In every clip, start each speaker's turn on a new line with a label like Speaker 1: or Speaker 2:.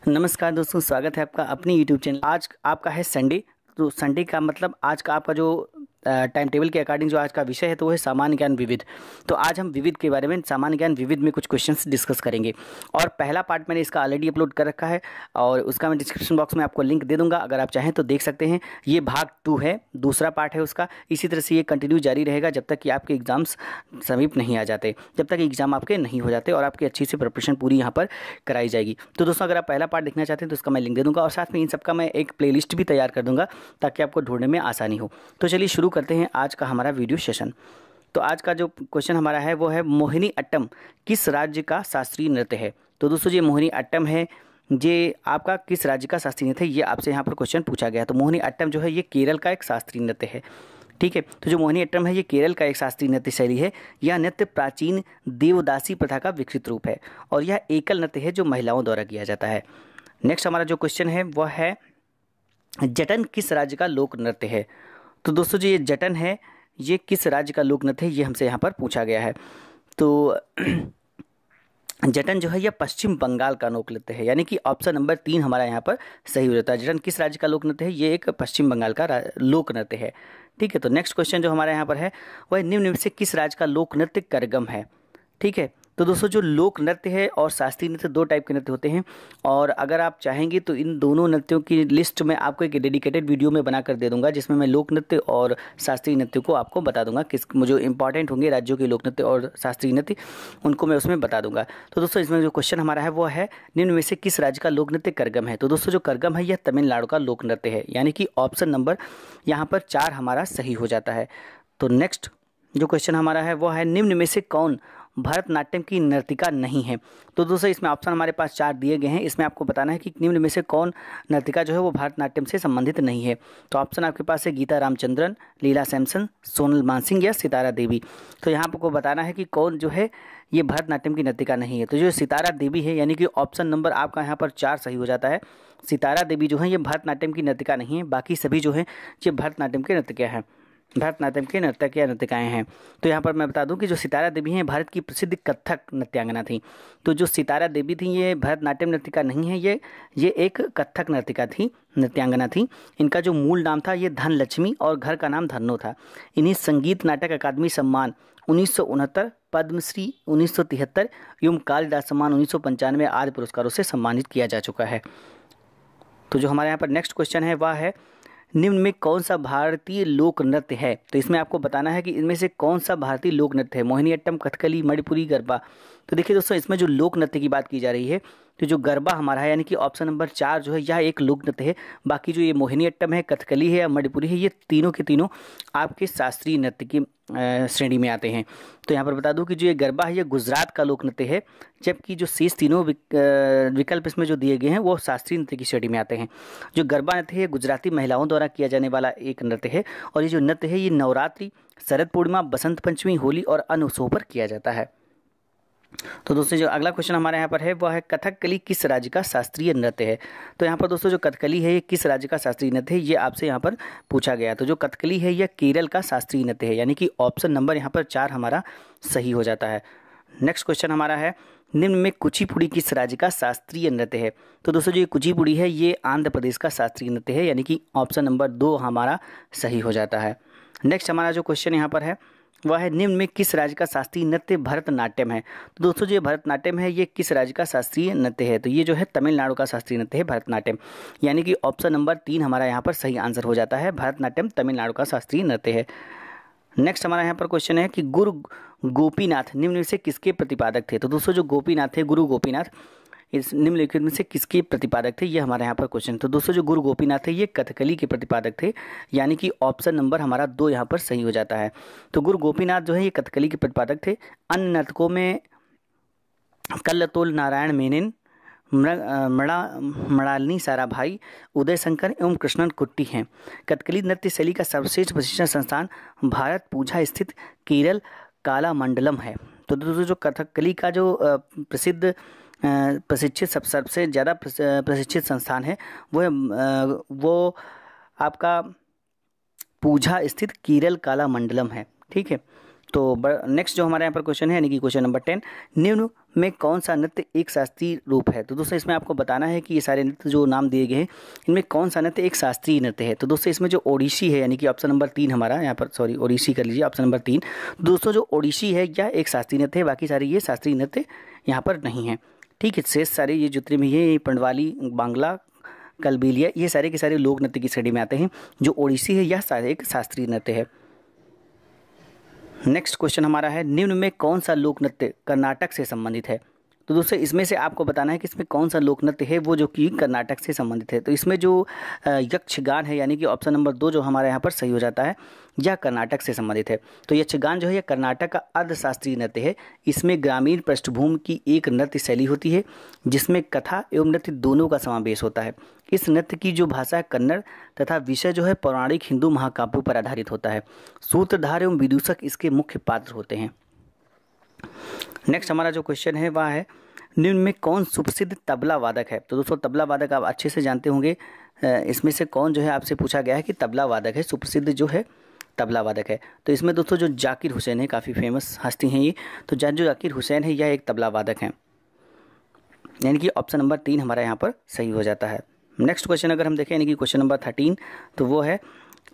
Speaker 1: नमस्कार दोस्तों, स्वागत है आपका अपने यूट्यूब चैनल। आज आपका है संडे। तो संडे का मतलब आज का आपका जो टाइम टेबल के अकॉर्डिंग जो आज का विषय है तो वो है सामान्य ज्ञान विविध। तो आज हम विविध के बारे में, सामान्य ज्ञान विविध में कुछ क्वेश्चंस डिस्कस करेंगे। और पहला पार्ट मैंने इसका ऑलरेडी अपलोड कर रखा है और उसका मैं डिस्क्रिप्शन बॉक्स में आपको लिंक दे दूंगा, अगर आप चाहें तो देख सकते हैं। ये भाग 2 है, दूसरा पार्ट है उसका। इसी तरह से ये कंटिन्यू जारी रहेगा जब तक कि आपके एग्जाम्स समीप नहीं आ जाते, जब तक एग्जाम आपके नहीं हो जाते और आपकी अच्छी से प्रिपरेशन पूरी यहाँ पर कराई जाएगी। तो दोस्तों, अगर आप पहला पार्ट देखना चाहते हैं तो उसका मैं लिंक दे दूंगा और साथ में इन सबका मैं एक प्लेलिस्ट भी तैयार कर दूंगा ताकि आपको ढूंढने में आसानी हो। तो चलिए शुरू करते हैं आज का हमारा वीडियो सेशन। तो आज का जो क्वेश्चन हमारा है वो है मोहिनी अट्टम किस राज्य का शास्त्रीय नृत्य है। तो दोस्तों, ये मोहिनी अट्टम है, ये आपका किस राज्य का शास्त्रीय नृत्य है, ये आपसे यहाँ पर क्वेश्चन पूछा गया है। तो मोहिनी अट्टम जो है ये केरल का एक शास्त्रीय नृत्य है। ठीक है, तो जो मोहिनी अट्टम है ये केरल का एक शास्त्रीय नृत्य शैली है। यह नृत्य प्राचीन देवदासी प्रथा का विकसित रूप है और यह एकल नृत्य है जो महिलाओं द्वारा किया जाता है। नेक्स्ट हमारा जो क्वेश्चन है वह है जटन किस राज्य का लोक नृत्य है। तो दोस्तों, जो ये जटन है ये किस राज्य का लोक नृत्य है, ये हमसे यहाँ पर पूछा गया है। तो जटन जो है यह पश्चिम बंगाल का लोक नृत्य है, यानी कि ऑप्शन नंबर 3 हमारा यहाँ पर सही हो जाता है। जटन किस राज्य का लोक नृत्य है, ये एक पश्चिम बंगाल का लोक नृत्य है। ठीक है, तो नेक्स्ट क्वेश्चन जो हमारे यहाँ पर है वह निम्न में से किस राज्य का लोक नृत्य करगम है। ठीक है, तो दोस्तों, जो लोक नृत्य है और शास्त्रीय नृत्य दो टाइप के नृत्य होते हैं और अगर आप चाहेंगे तो इन दोनों नृत्यों की लिस्ट मैं आपको एक डेडिकेटेड वीडियो में बनाकर दे दूंगा, जिसमें मैं लोक नृत्य और शास्त्रीय नृत्य को आपको बता दूंगा, किस जो इंपॉर्टेंट होंगे राज्यों के लोक नृत्य और शास्त्रीय नृत्य उनको मैं उसमें बता दूंगा। तो दोस्तों, इसमें जो क्वेश्चन हमारा है वो है निम्न में से किस राज्य का लोक नृत्य करगम है। तो दोस्तों, जो करगम है यह तमिलनाडु का लोक नृत्य है, यानी कि ऑप्शन नंबर यहाँ पर 4 हमारा सही हो जाता है। तो नेक्स्ट जो क्वेश्चन हमारा है वो है निम्न में से कौन भरतनाट्यम की नर्तिका नहीं है। तो दोस्तों, इसमें ऑप्शन हमारे पास 4 दिए गए हैं, इसमें आपको बताना है कि निम्न में से कौन नर्तिका जो है वो भरतनाट्यम से संबंधित नहीं है। तो ऑप्शन आपके पास है गीता रामचंद्रन, लीला सैमसन, सोनल मानसिंह या सितारा देवी। तो यहाँ आपको बताना है कि कौन जो है ये भरतनाट्यम की नर्तिका नहीं है। तो जो सितारा देवी है, यानी कि ऑप्शन नंबर आपका यहाँ पर 4 सही हो जाता है। सितारा देवी जो है ये भरतनाट्यम की नर्तिका नहीं है, बाकी सभी जो है ये भरतनाट्यम के नर्तिका हैं, भरतनाट्यम के नर्तक या नर्तिकाएँ हैं। तो यहाँ पर मैं बता दूं कि जो सितारा देवी हैं भारत की प्रसिद्ध कथक नृत्यांगना थी। तो जो सितारा देवी थी ये भरतनाट्यम नर्तिका नहीं है, ये एक कथक नर्तिका थी, नृत्यांगना थी। इनका जो मूल नाम था ये धनलक्ष्मी और घर का नाम धन्नो था। इन्हीं संगीत नाटक अकादमी सम्मान 1969, पद्मश्री 1973 एवं कालिदास सम्मान 1995 आदि पुरस्कारों से सम्मानित किया जा चुका है। तो जो हमारे यहाँ पर नेक्स्ट क्वेश्चन है वह है निम्न में कौन सा भारतीय लोक नृत्य है। तो इसमें आपको बताना है कि इनमें से कौन सा भारतीय लोक नृत्य है। मोहिनीअट्टम, कथकली, मणिपुरी, गरबा। तो देखिए दोस्तों, इसमें जो लोक नृत्य की बात की जा रही है तो जो गरबा हमारा है, यानी कि ऑप्शन नंबर 4 जो है यह एक लोक नृत्य है। बाकी जो ये मोहिनीअट्टम है, कथकली है या मणिपुरी है, ये तीनों के तीनों आपके शास्त्रीय नृत्य की श्रेणी में आते हैं। तो यहाँ पर बता दूं कि जो ये गरबा है ये गुजरात का लोक नृत्य है, जबकि जो शेष तीनों विकल्प इसमें जो दिए गए हैं वो शास्त्रीय नृत्य की श्रेणी में आते हैं। जो गरबा नृत्य है गुजराती महिलाओं द्वारा किया जाने वाला एक नृत्य है और ये जो नृत्य है ये नवरात्रि, शरद पूर्णिमा, बसंत पंचमी, होली और अन्य उत्सवों पर किया जाता है। तो दोस्तों, जो अगला क्वेश्चन हमारे यहाँ पर है वह है कथकली किस राज्य का शास्त्रीय नृत्य है। तो यहाँ पर दोस्तों, जो कथकली है ये किस राज्य का शास्त्रीय नृत्य है, ये आपसे यहाँ पर पूछा गया है। तो जो कथकली है यह केरल का शास्त्रीय नृत्य है, यानी कि ऑप्शन नंबर यहाँ पर 4 हमारा सही हो जाता है। नेक्स्ट क्वेश्चन हमारा है निम्न में कुचिपुड़ी किस राज्य का शास्त्रीय नृत्य है। तो दोस्तों, जो ये कुचिपुड़ी है ये आंध्र प्रदेश का शास्त्रीय नृत्य है, यानी कि ऑप्शन नंबर 2 हमारा सही हो जाता है। नेक्स्ट हमारा जो क्वेश्चन यहाँ पर है वह है निम्न में किस राज्य का शास्त्रीय नृत्य भरतनाट्यम है। तो दोस्तों, जो भरतनाट्यम है ये किस राज्य का शास्त्रीय नृत्य है। तो ये जो है तमिलनाडु का शास्त्रीय नृत्य है भरतनाट्यम, यानी कि ऑप्शन नंबर 3 हमारा यहाँ पर सही आंसर हो जाता है। भरतनाट्यम तमिलनाडु का शास्त्रीय नृत्य है। नेक्स्ट हमारा यहाँ पर क्वेश्चन है कि गुरु गोपीनाथ निम्न में से किसके प्रतिपादक थे। तो दोस्तों, जो गोपीनाथ थे, गुरु गोपीनाथ, इस निम्नलिखित में से किसके प्रतिपादक थे, ये हमारे यहाँ पर क्वेश्चन। तो दोस्तों, जो गुरु गोपीनाथ थे ये कथकली के प्रतिपादक थे, यानी कि ऑप्शन नंबर हमारा 2 यहाँ पर सही हो जाता है। तो गुरु गोपीनाथ जो है ये कथकली के प्रतिपादक थे। अन्य नर्तकों में कल्लतोल नारायण मेनन, मृणालिनी साराभाई, उदय शंकर एवं कृष्णन कुट्टी हैं। कथकली नृत्य शैली का सर्वश्रेष्ठ प्रशिक्षण संस्थान भारत पूजा स्थित केरल कालामंडलम है। तो दोस्तों, जो कथकली का जो प्रशिक्षित सबसे ज़्यादा प्रशिक्षित संस्थान है वो आपका पूजा स्थित केरल कालामंडलम है। ठीक है, तो नेक्स्ट जो हमारे यहाँ पर क्वेश्चन है यानी कि क्वेश्चन नंबर 10, निम्न में कौन सा नृत्य एक शास्त्रीय रूप है। तो दोस्तों इसमें आपको बताना है कि ये सारे नृत्य जो नाम दिए गए हैं इनमें कौन सा नृत्य एक शास्त्रीय नृत्य है। तो दोस्तों इसमें जो ओडिसी है यानी कि ऑप्शन नंबर 3 हमारा यहाँ पर, सॉरी ओडिसी कर लीजिए, ऑप्शन नंबर 3। दोस्तों जो ओडिसी है यह एक शास्त्रीय नृत्य है, बाकी सारे ये शास्त्रीय नृत्य यहाँ पर नहीं है। ठीक है, शेष सारे ये जितने भी है पंडवाली, बांग्ला, कलबेलिया, ये सारे के सारे लोक नृत्य की श्रेणी में आते हैं। जो ओडिसी है यह एक शास्त्रीय नृत्य है। नेक्स्ट क्वेश्चन हमारा है, निम्न में कौन सा लोक नृत्य कर्नाटक से संबंधित है। तो दोस्तों इसमें से आपको बताना है कि इसमें कौन सा लोक नृत्य है वो जो कि कर्नाटक से संबंधित है। तो इसमें जो यक्षगान है यानी कि ऑप्शन नंबर 2 जो हमारे यहाँ पर सही हो जाता है, यह कर्नाटक से संबंधित है। तो यक्षगान जो है यह कर्नाटक का अर्धशास्त्रीय नृत्य है। इसमें ग्रामीण पृष्ठभूमि की एक नृत्य शैली होती है जिसमें कथा एवं नृत्य दोनों का समावेश होता है। इस नृत्य की जो भाषा है कन्नड़ तथा विषय जो है पौराणिक हिंदू महाकाव्यों पर आधारित होता है। सूत्रधार एवं विदूषक इसके मुख्य पात्र होते हैं। नेक्स्ट हमारा जो क्वेश्चन है वह है, निम्न में कौन सुप्रसिद्ध तबला वादक है। तो दोस्तों तबला वादक आप अच्छे से जानते होंगे, इसमें से कौन जो है आपसे पूछा गया है कि तबला वादक है, सुप्रसिद्ध जो है तबला वादक है। तो इसमें दोस्तों जो जाकिर हुसैन है, काफ़ी फेमस हस्ती हैं ये। तो जो जाकिर हुसैन है यह एक तबला वादक हैं, यानी कि ऑप्शन नंबर 3 हमारा यहाँ पर सही हो जाता है। नेक्स्ट क्वेश्चन अगर हम देखें यानी कि क्वेश्चन नंबर 13, तो वो है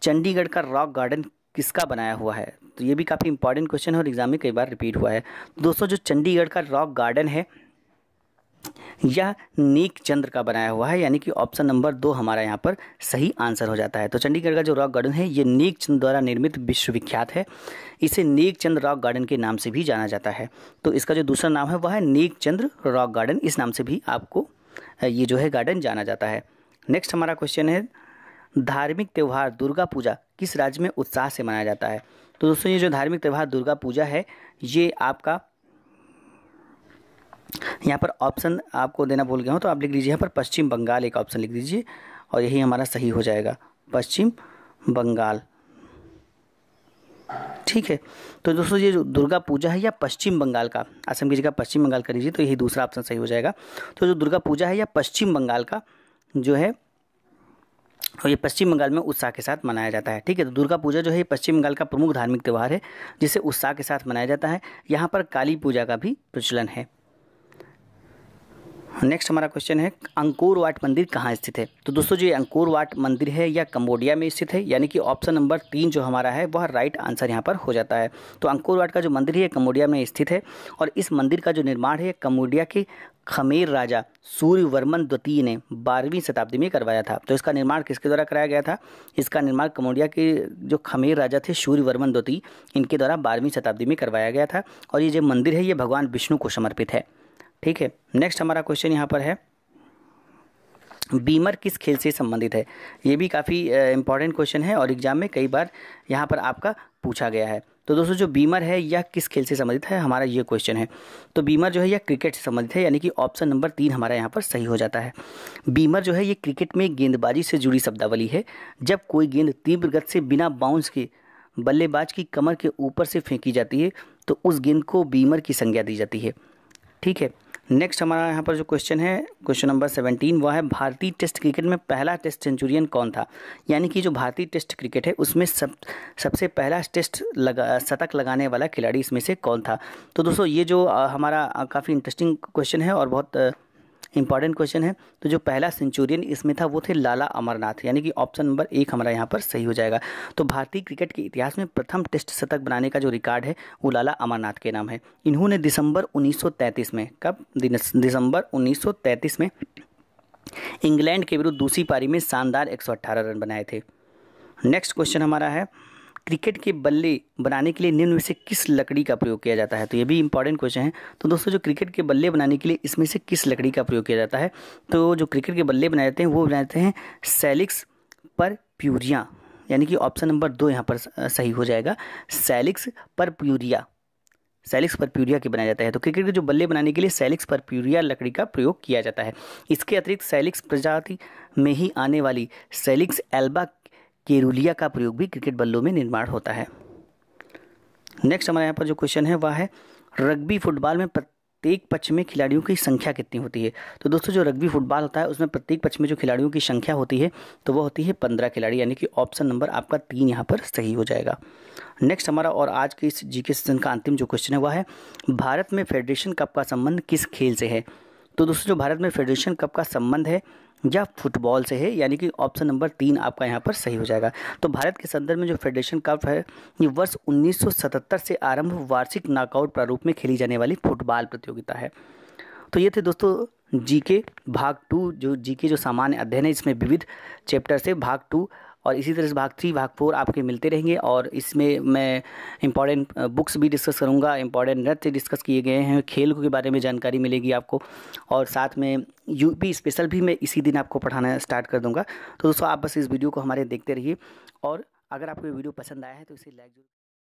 Speaker 1: चंडीगढ़ का रॉक गार्डन किसका बनाया हुआ है। तो ये भी काफ़ी इंपॉर्टेंट क्वेश्चन है और एग्जाम में कई बार रिपीट हुआ है। दोस्तों जो चंडीगढ़ का रॉक गार्डन है यह नेक चंद्र का बनाया हुआ है, यानी कि ऑप्शन नंबर 2 हमारा यहाँ पर सही आंसर हो जाता है। तो चंडीगढ़ का जो रॉक गार्डन है ये नेक चंद द्वारा निर्मित विश्वविख्यात है। इसे नेक चंद रॉक गार्डन के नाम से भी जाना जाता है। तो इसका जो दूसरा नाम है वह है नेक चंद्र रॉक गार्डन, इस नाम से भी आपको ये जो है गार्डन जाना जाता है। नेक्स्ट हमारा क्वेश्चन है, धार्मिक त्यौहार दुर्गा पूजा किस राज्य में उत्साह से मनाया जाता है। तो दोस्तों ये जो धार्मिक त्यौहार दुर्गा पूजा है ये आपका यहाँ पर ऑप्शन आपको देना भूल गया हूँ, तो आप लिख लीजिए यहाँ पर पश्चिम बंगाल, एक ऑप्शन लिख दीजिए और यही हमारा सही हो जाएगा, पश्चिम बंगाल। ठीक है, तो दोस्तों ये जो दुर्गा पूजा है या पश्चिम बंगाल का, असम की जगह पश्चिम बंगाल कर लीजिए तो यही दूसरा ऑप्शन सही हो जाएगा। तो जो दुर्गा पूजा है या पश्चिम बंगाल का जो है और ये पश्चिम बंगाल में उत्साह के साथ मनाया जाता है। ठीक है, तो दुर्गा पूजा जो है पश्चिम बंगाल का प्रमुख धार्मिक त्यौहार है जिसे उत्साह के साथ मनाया जाता है। यहाँ पर काली पूजा का भी प्रचलन है। नेक्स्ट हमारा क्वेश्चन है, अंकोर वाट मंदिर कहाँ स्थित है। तो दोस्तों जो ये अंकोर वाट मंदिर है यह कंबोडिया में स्थित है, यानी कि ऑप्शन नंबर 3 जो हमारा है वह राइट आंसर यहाँ पर हो जाता है। तो अंकोर वाट का जो मंदिर है कंबोडिया में स्थित है और इस मंदिर का जो निर्माण है कंबोडिया के खमेर राजा सूर्यवर्मन द्वितीय ने 12वीं शताब्दी में करवाया था। तो इसका निर्माण किसके द्वारा कराया गया था। इसका निर्माण कंबोडिया के जो खमेर राजा थे सूर्यवर्मन द्वितीय, इनके द्वारा 12वीं शताब्दी में करवाया गया था और ये जो मंदिर है ये भगवान विष्णु को समर्पित है। ठीक है, नेक्स्ट हमारा क्वेश्चन यहाँ पर है, बीमर किस खेल से संबंधित है। ये भी काफ़ी इंपॉर्टेंट क्वेश्चन है और एग्जाम में कई बार यहाँ पर आपका पूछा गया है। तो दोस्तों जो बीमर है यह किस खेल से संबंधित है, हमारा ये क्वेश्चन है। तो बीमर जो है यह क्रिकेट से संबंधित है, यानी कि ऑप्शन नंबर 3 हमारा यहाँ पर सही हो जाता है। बीमर जो है ये क्रिकेट में गेंदबाजी से जुड़ी शब्दावली है। जब कोई गेंद तीव्र गति से बिना बाउंस के बल्लेबाज की कमर के ऊपर से फेंकी जाती है तो उस गेंद को बीमर की संज्ञा दी जाती है। ठीक है, नेक्स्ट हमारा यहाँ पर जो क्वेश्चन है क्वेश्चन नंबर 17 वह है, भारतीय टेस्ट क्रिकेट में पहला टेस्ट सेंचुरियन कौन था। यानी कि जो भारतीय टेस्ट क्रिकेट है उसमें सबसे पहला शतक लगाने वाला खिलाड़ी इसमें से कौन था। तो दोस्तों ये जो हमारा काफ़ी इंटरेस्टिंग क्वेश्चन है और बहुत इंपॉर्टेंट क्वेश्चन है। तो जो पहला सेंचुरियन इसमें था वो थे लाला अमरनाथ, यानी कि ऑप्शन नंबर 1 हमारा यहाँ पर सही हो जाएगा। तो भारतीय क्रिकेट के इतिहास में प्रथम टेस्ट शतक बनाने का जो रिकॉर्ड है वो लाला अमरनाथ के नाम है। इन्होंने दिसंबर 1933 में, कब, दिसंबर 1933 में इंग्लैंड के विरुद्ध दूसरी पारी में शानदार 118 रन बनाए थे। नेक्स्ट क्वेश्चन हमारा है, क्रिकेट के बल्ले बनाने के लिए निम्न में से किस लकड़ी का प्रयोग किया जाता है। तो ये भी इंपॉर्टेंट क्वेश्चन है। तो दोस्तों जो क्रिकेट के बल्ले बनाने के लिए इसमें से किस लकड़ी का प्रयोग किया जाता है। तो जो क्रिकेट के बल्ले बनाए जाते हैं वो बनाते हैं सैलिक्स परप्यूरिया, यानी कि ऑप्शन नंबर 2 यहाँ पर सही हो जाएगा, सैलिक्स परप्यूरिया, सैलिक्स परप्यूरिया के बनाया जाता है। तो क्रिकेट के जो बल्ले बनाने के लिए सैलिक्स परप्यूरिया लकड़ी का प्रयोग किया जाता है। इसके अतिरिक्त सैलिक्स प्रजाति में ही आने वाली सैलिक्स एल्बा केरुलिया का प्रयोग भी क्रिकेट बल्लों में निर्माण होता है। नेक्स्ट हमारे यहाँ पर जो क्वेश्चन है वह है, रग्बी फुटबॉल में प्रत्येक पक्ष में खिलाड़ियों की संख्या कितनी होती है। तो दोस्तों जो रग्बी फुटबॉल होता है उसमें प्रत्येक पक्ष में जो खिलाड़ियों की संख्या होती है तो वो होती है 15 खिलाड़ी, यानी कि ऑप्शन नंबर आपका 3 यहाँ पर सही हो जाएगा। नेक्स्ट हमारा और आज के इस जीके सेशन का अंतिम जो क्वेश्चन है वह है भारत में फेडरेशन कप का संबंध किस खेल से है। तो दोस्तों जो भारत में फेडरेशन कप का संबंध है या फुटबॉल से है, यानी कि ऑप्शन नंबर 3 आपका यहाँ पर सही हो जाएगा। तो भारत के संदर्भ में जो फेडरेशन कप है ये वर्ष 1977 से आरंभ वार्षिक नॉकआउट प्रारूप में खेली जाने वाली फुटबॉल प्रतियोगिता है। तो ये थे दोस्तों जीके भाग 2, जो जीके जो सामान्य अध्ययन है इसमें विविध चैप्टर से भाग 2, और इसी तरह से भाग 3 भाग 4 आपके मिलते रहेंगे। और इसमें मैं इंपॉर्टेंट बुक्स भी डिस्कस करूंगा, इंपॉर्टेंट नृत्य डिस्कस किए गए हैं, खेल के बारे में जानकारी मिलेगी आपको, और साथ में यूपी स्पेशल भी मैं इसी दिन आपको पढ़ाना स्टार्ट कर दूंगा। तो दोस्तों आप बस इस वीडियो को हमारे देखते रहिए, और अगर आपको ये वीडियो पसंद आया है तो इसे लाइक जरूर